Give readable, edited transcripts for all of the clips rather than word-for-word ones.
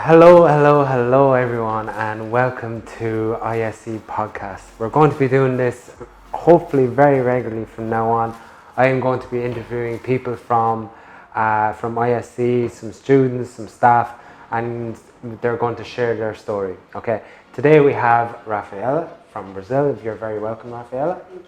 Hello, everyone, and welcome to ISE podcast. We're going to be doing this hopefully very regularly from now on. I am going to be interviewing people from ISE, some students, some staff, and they're going to share their story. Okay, today we have Rafaela from Brazil. You're very welcome, Rafaela. Thank you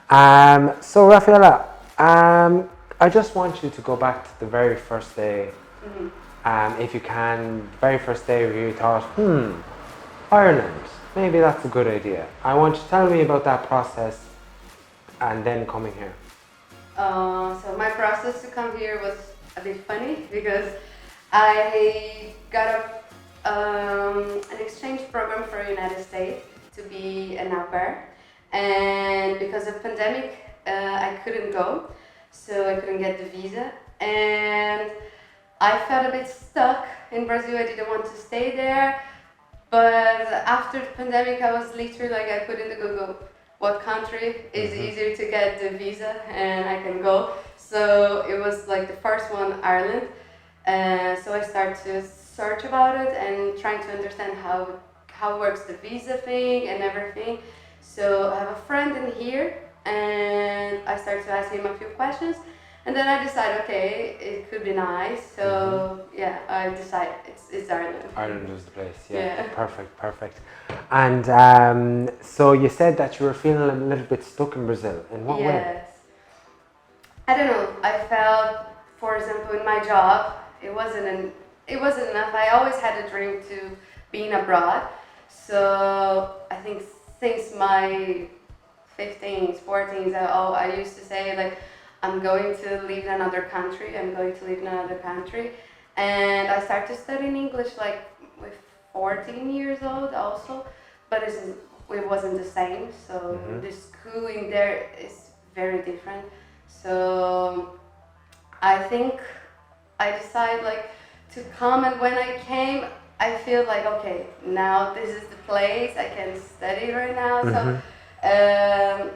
so much. So Rafaela, I just want you to go back to the very first day. If you can, very first day where you thought, Ireland, maybe that's a good idea. I want you to tell me about that process and then coming here. So my process to come here was a bit funny because I got an exchange program for the United States to be an au pair, and because of pandemic, I couldn't go, so I couldn't get the visa, and I felt a bit stuck in Brazil. I didn't want to stay there, but after the pandemic, I was literally like, I put in the Google, what country is easier to get the visa and I can go. So it was like the first one, Ireland. So I started to search about it and trying to understand how works the visa thing and everything. So I have a friend in here and I started to ask him a few questions. And then I decided, okay, it could be nice. So yeah, I decided it's Ireland. Ireland is the place, yeah. Perfect. And so you said that you were feeling a little bit stuck in Brazil. In what way? Yes. I don't know. I felt, for example, in my job, it wasn't enough. I always had a dream to being abroad. So I think since my 15s, 14s, I used to say like, I'm going to live in another country. And I started studying English like with 14 years old also, but it wasn't the same. So the school in there is very different. So I think I decided like to come, and when I came, I feel like, okay, now this is the place I can study right now. So yeah,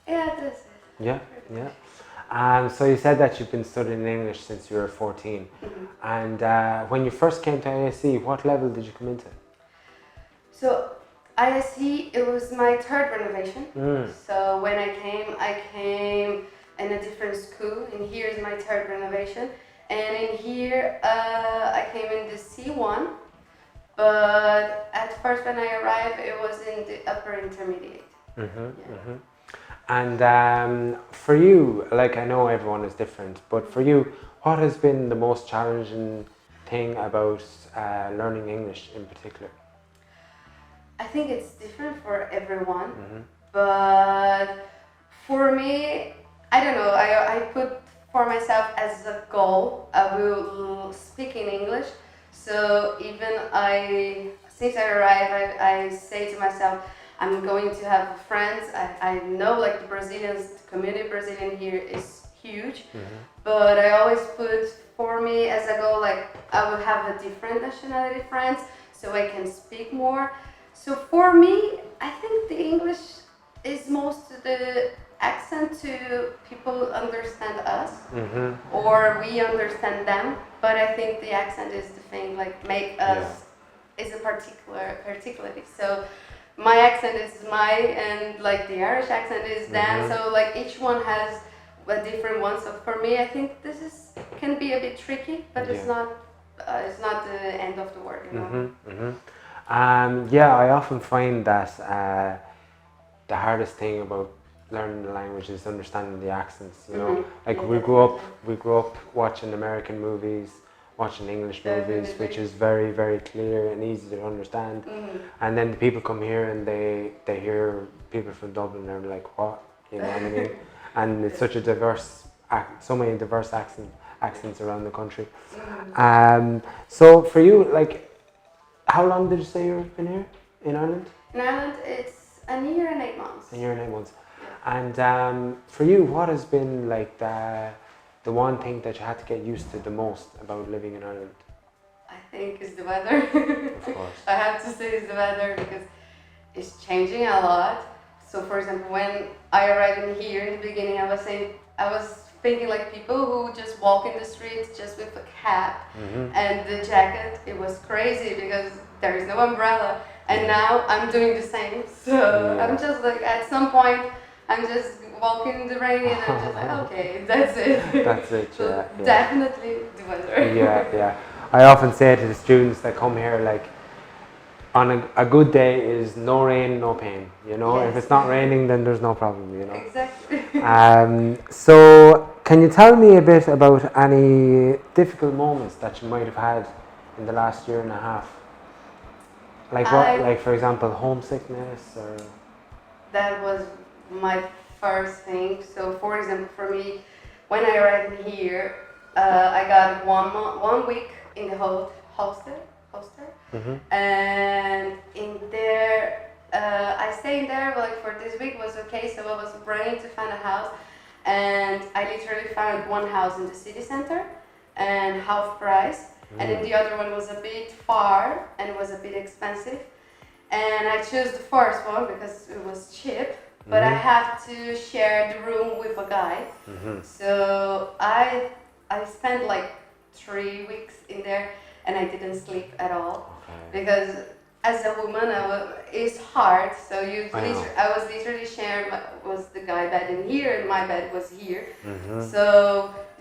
that's it. Yeah. So you said that you've been studying English since you were 14. And when you first came to ISE, what level did you come into? So ISE, it was my third renovation. So when I came in a different school, and here is my third renovation. And in here, I came in the C1, but at first when I arrived, it was in the upper intermediate. And for you, like I know everyone is different, but for you, what has been the most challenging thing about learning English in particular? I think it's different for everyone, but for me, I don't know, I put for myself as a goal, I will speak in English. So even since I arrived, I say to myself, I'm going to have friends. I know like the Brazilians, the community Brazilian here is huge, but I always put for me as a goal, like I will have a different nationality friends so I can speak more. So for me, I think the English is most the accent to people understand us or we understand them, but I think the accent is the thing like make us is a particularity. So my accent is and like the Irish accent is them. So like each one has a different one. So for me, I think this can be a bit tricky, but it's not the end of the world, you know. I often find that the hardest thing about learning the language is understanding the accents. You know, like we grew up watching American movies, watching English movies, which is very, very clear and easy to understand. And then the people come here and they hear people from Dublin and they're like, what? You know what I mean? And it's such a so many diverse accents around the country. So for you, like, how long did you say you've been here in Ireland? In Ireland, it's a year and 8 months. A year and 8 months. Yeah. And for you, what has been like the one thing that you had to get used to the most about living in Ireland? I think it's the weather. Of course. I have to say it's the weather because it's changing a lot. So for example, when I arrived in here in the beginning, I was thinking like people who just walk in the streets just with a cap Mhm. and the jacket. It was crazy because there is no umbrella. And now I'm doing the same. So Yeah. I'm just like, at some point, I'm just walking in the rain and I'm just like, okay, that's it. That's it. So Yeah. Yeah. definitely the weather. Yeah. Yeah. I often say to the students that come here, like, on a good day is no rain, no pain. You know, if Yes. it's not raining, then there's no problem. You know. Exactly. So, can you tell me a bit about any difficult moments that you might have had in the last year and a half? Like what? I Like, for example, homesickness or. That was my first thing. So, for example, for me, when I arrived here, I got 1 week in the hostel, Mhm. and in there, I stayed there. But like for this week was okay. So I was running to find a house, and I literally found one house in the city center, and half price, and then the other one was a bit far and was a bit expensive. And I chose the first one because it was cheap, but I have to share the room with a guy. So I spent like 3 weeks in there, and I didn't sleep at all because as a woman, it's hard. So I was literally sharing was the guy bed in here, and my bed was here. So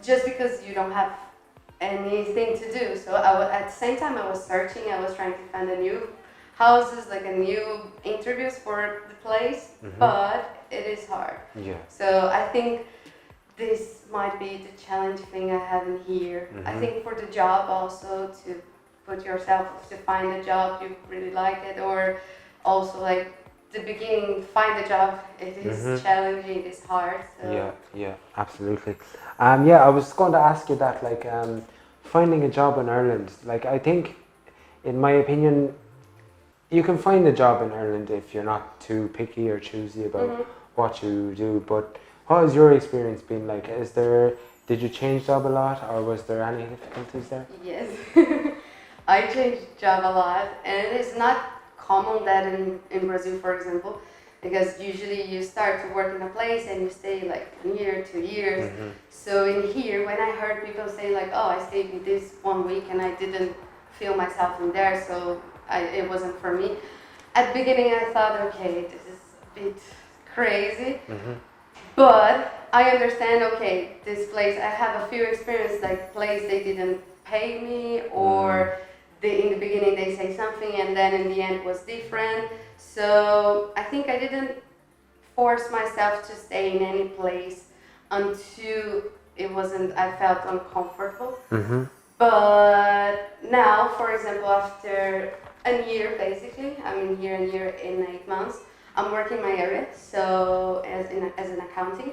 just because you don't have anything to do, so at the same time I was searching. I was trying to find a new houses, like a new interviews for the place, but it is hard. Yeah. So I think this might be the challenging thing I have in here. I think for the job also to put yourself to find a job you really like it, or also like the beginning find a job. It is challenging. It is hard. So. Yeah. Yeah. Absolutely. Yeah, I was going to ask you that. Like, finding a job in Ireland. Like, I think, in my opinion, you can find a job in Ireland if you're not too picky or choosy about what you do. But what has your experience been like? Did you change job a lot, or was there any difficulties there? Yes, I changed job a lot, and it is not common that in Brazil, for example, because usually you start to work in a place and you stay like 1 year, 2 years. So in here, when I heard people say like, oh, I stayed in this 1 week and I didn't feel myself in there, so it wasn't for me. At the beginning, I thought, okay, this is a bit crazy, but I understand. Okay, this place, I have a few experiences like place they didn't pay me, or in the beginning they say something and then in the end was different. So I think I didn't force myself to stay in any place until I felt uncomfortable. But now, for example, after a year basically, I'm in here a year in 8 months. I'm working my area, so as an accounting,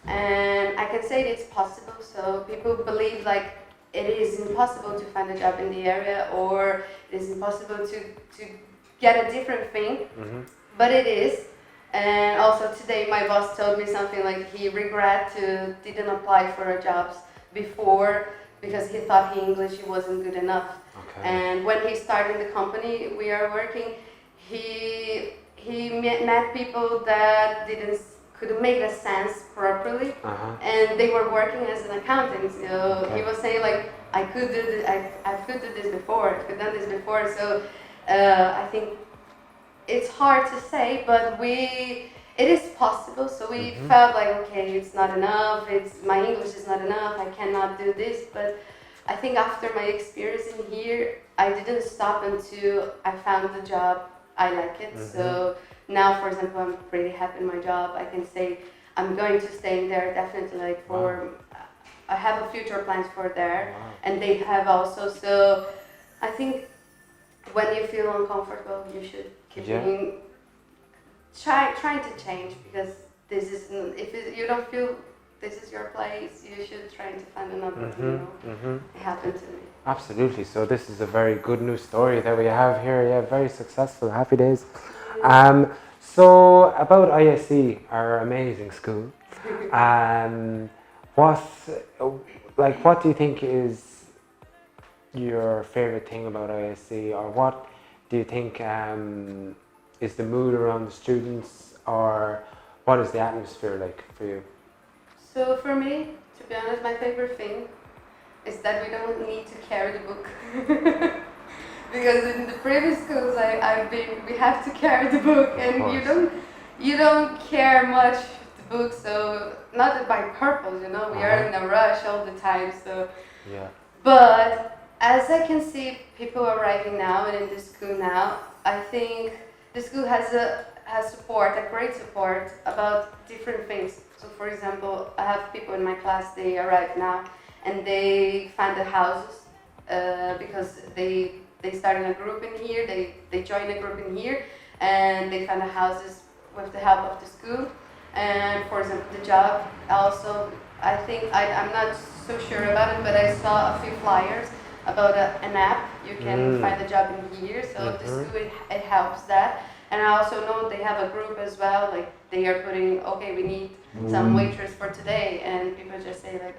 and I can say it's possible. So people believe like it is impossible to find a job in the area, or it is impossible to get a different thing, but it is. And also today my boss told me something like he regret to didn't apply for a jobs before because he thought his English wasn't good enough. And when he started the company we are working, he met people that couldn't make the sense properly, and they were working as an accountant. So he was saying like, I could do this, I could do this before, I could done this before. So I think it's hard to say, but it is possible. So we felt like, okay, it's not enough. My English is not enough. I cannot do this. But I think after my experience in here, I didn't stop until I found the job I like it. So now, for example, I'm pretty happy in my job. I can say I'm going to stay in there definitely. Like I have a future plans for there, and they have also. So I think when you feel uncomfortable, you should keep trying to change, because this is you don't feel this is your place, you should try to find another. It happened to me. Absolutely. So this is a very good news story that we have here. Yeah, very successful. Happy days. So about ISE, our amazing school. What do you think is your favorite thing about ISE, or what do you think is the mood around the students, or what is the atmosphere like for you? So for me, be honest, my favorite thing is that we don't need to carry the book. Because in the previous schools I've been, we have to carry the book, and you don't care much the book, so not by purpose, you know, we are in a rush all the time, so. Yeah. But as I can see people arriving now and in the school now, I think the school has support, a great support about different things. So for example, I have people in my class, they arrive now and they find the houses because they started a group in here, they joined a group in here, and they found the houses with the help of the school. And for example, the job also, I think, I'm not so sure about it, but I saw a few flyers about an app. You can find a job in here, so the school, it helps that. And I also know they have a group as well, like they are putting, okay, we need some waitress for today, and people just say like,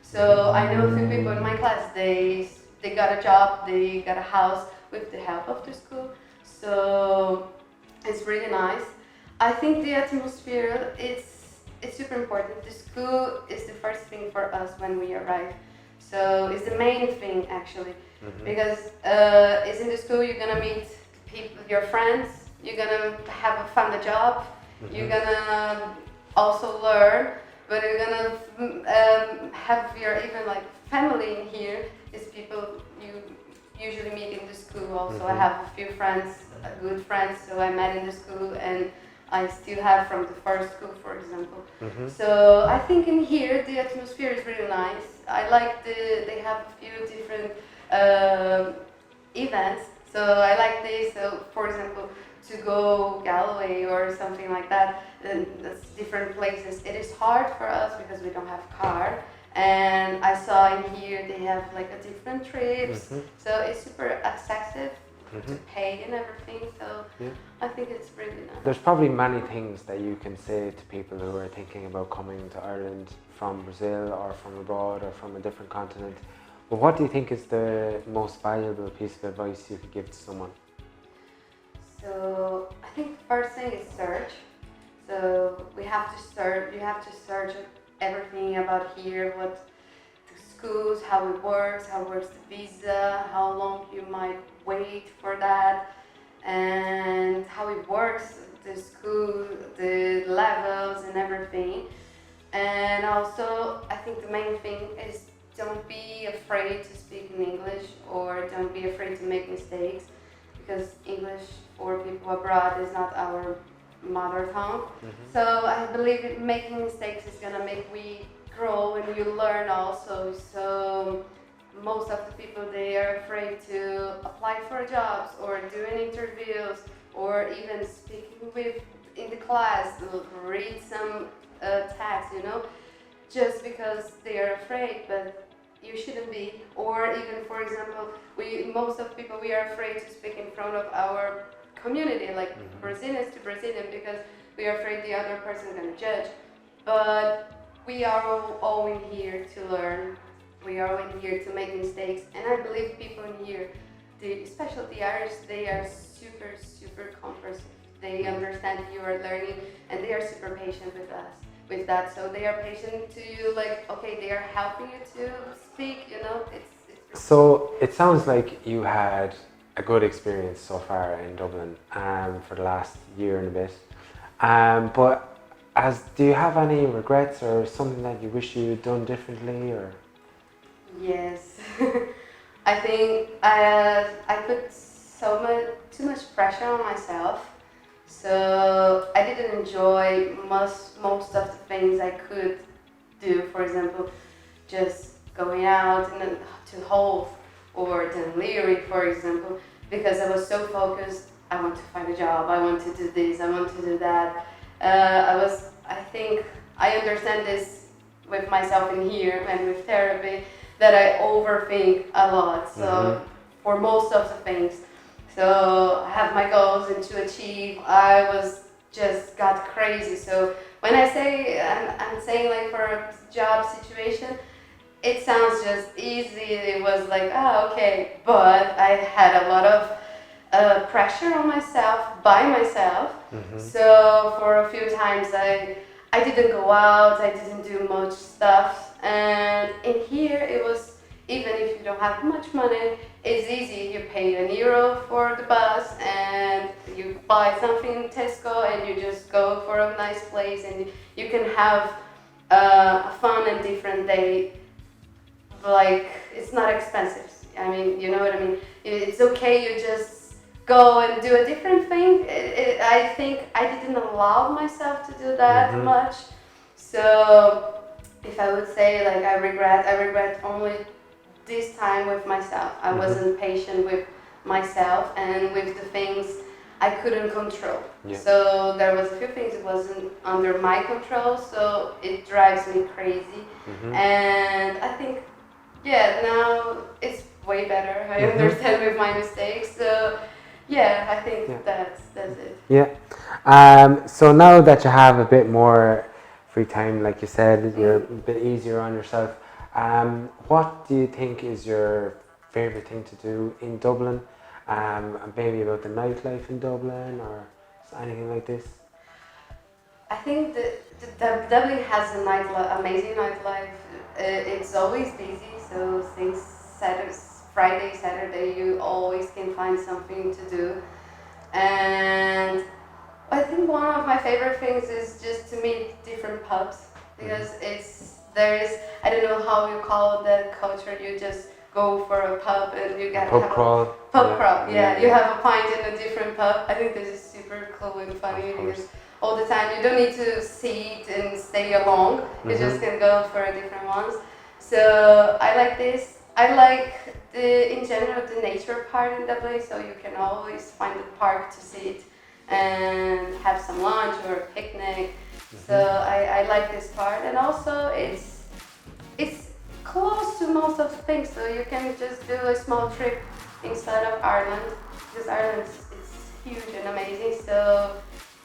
so I know a few people in my class, they got a job, they got a house with the help of the school, so it's really nice. I think the atmosphere, it's super important. The school is the first thing for us when we arrive, so it's the main thing actually, because it's in the school you're gonna meet people, your friends, you're gonna find a job, you're gonna also learn, but you're gonna have your even like family in here. Is people you usually meet in the school also. I have a few friends, good friends, so I met in the school, and I still have from the first school, for example. So I think in here the atmosphere is really nice. I like they have a few different events. So I like this. So for example, to go Galway or something like that, that's different places. It is hard for us because we don't have car. And I saw in here they have like a different trips. So it's super accessible to pay and everything. So I think it's really nice. There's probably many things that you can say to people who are thinking about coming to Ireland from Brazil or from abroad or from a different continent. But what do you think is the most valuable piece of advice you could give to someone? So I think the first thing is search. So we have to search. You have to search everything about here, what the schools, how it works the visa, how long you might wait for that, and how it works, the school, the levels and everything. And also, I think the main thing is don't be afraid to speak in English, or don't be afraid to make mistakes, because English for people abroad is not our mother tongue. So I believe that making mistakes is gonna make we grow and you learn also. So most of the people, they are afraid to apply for jobs or doing interviews or even speaking with in the class, read some text, you know, just because they are afraid, but you shouldn't be. Or even, for example, most of people, we are afraid to speak in front of our community, like Brazilians to Brazilian, because we are afraid the other person is going to judge. But we are all in here to learn. We are all in here to make mistakes, and I believe people in here, especially the Irish, they are super, super comprehensive. They understand you are learning, and they are super patient with us, with that. So they are patient to you, like, okay, they are helping you to speak, you know. It's So it sounds like you had a good experience so far in Dublin for the last year and a bit. But do you have any regrets or something that you wish you'd done differently, or? Yes, I think I put too much pressure on myself, so I didn't enjoy most of the things I could do. For example, just going out and to Hove or to Leary, for example, because I was so focused. I want to find a job. I want to do this. I want to do that. I think I understand this with myself in here and with therapy, that I overthink a lot. So for most of the things, so I have my goals and to achieve, I was just got crazy. So when I say, I'm saying like for a job situation, it sounds just easy. It was like, oh, okay, but I had a lot of pressure on myself, by myself. So for a few times I didn't go out, I didn't do much stuff. And in here, it was, even if you don't have much money, it's easy. You pay €1 for the bus and you buy something in Tesco and you just go for a nice place and you can have a fun and different day. Like, it's not expensive. I mean, you know what I mean? It's okay, you just go and do a different thing. I think I didn't allow myself to do that much. So if I would say like I regret only this time with myself. I wasn't patient with myself and with the things I couldn't control. Yeah. So there was a few things that wasn't under my control, so it drives me crazy. And I think, yeah, now it's way better. I understand with my mistakes. So yeah, I think that's it. Yeah. So now that you have a bit more free time, like you said, you're a bit easier on yourself. What do you think is your favourite thing to do in Dublin? Maybe about the nightlife in Dublin or anything like this? I think the Dublin has amazing nightlife. It's always busy, so since Friday, Saturday, you always can find something to do. And I think one of my favorite things is just to meet different pubs, because I don't know how you call that culture. You just go for a pub and you get Pub crawl. Pub crawl. Yeah, you have a pint in a different pub. I think this is super cool and funny because all the time you don't need to sit and stay along. You just can go for different ones. So I like this. I like in general the nature part in Dublin. So you can always find a park to sit and have some lunch or a picnic. So I like this part, and also it's close to most of the things, so you can just do a small trip inside of Ireland, because Ireland is huge and amazing. So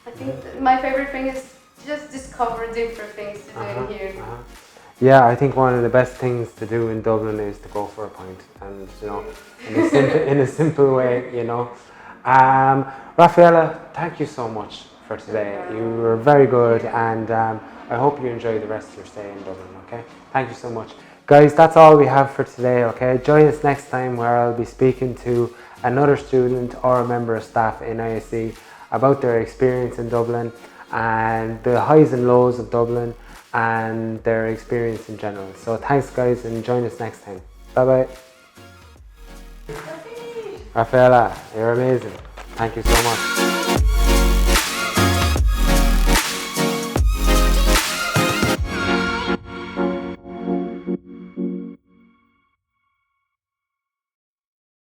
I think my favorite thing is just discover different things to do in here. Yeah, I think one of the best things to do in Dublin is to go for a pint, and you know, in a simple way, you know. Rafaela, thank you so much for today. You were very good, and I hope you enjoy the rest of your stay in Dublin. Okay, thank you so much, guys. That's all we have for today. Okay, join us next time where I'll be speaking to another student or a member of staff in ISE about their experience in Dublin and the highs and lows of Dublin and their experience in general. So thanks, guys, and join us next time. Bye bye. Rafaela, you're amazing. Thank you so much.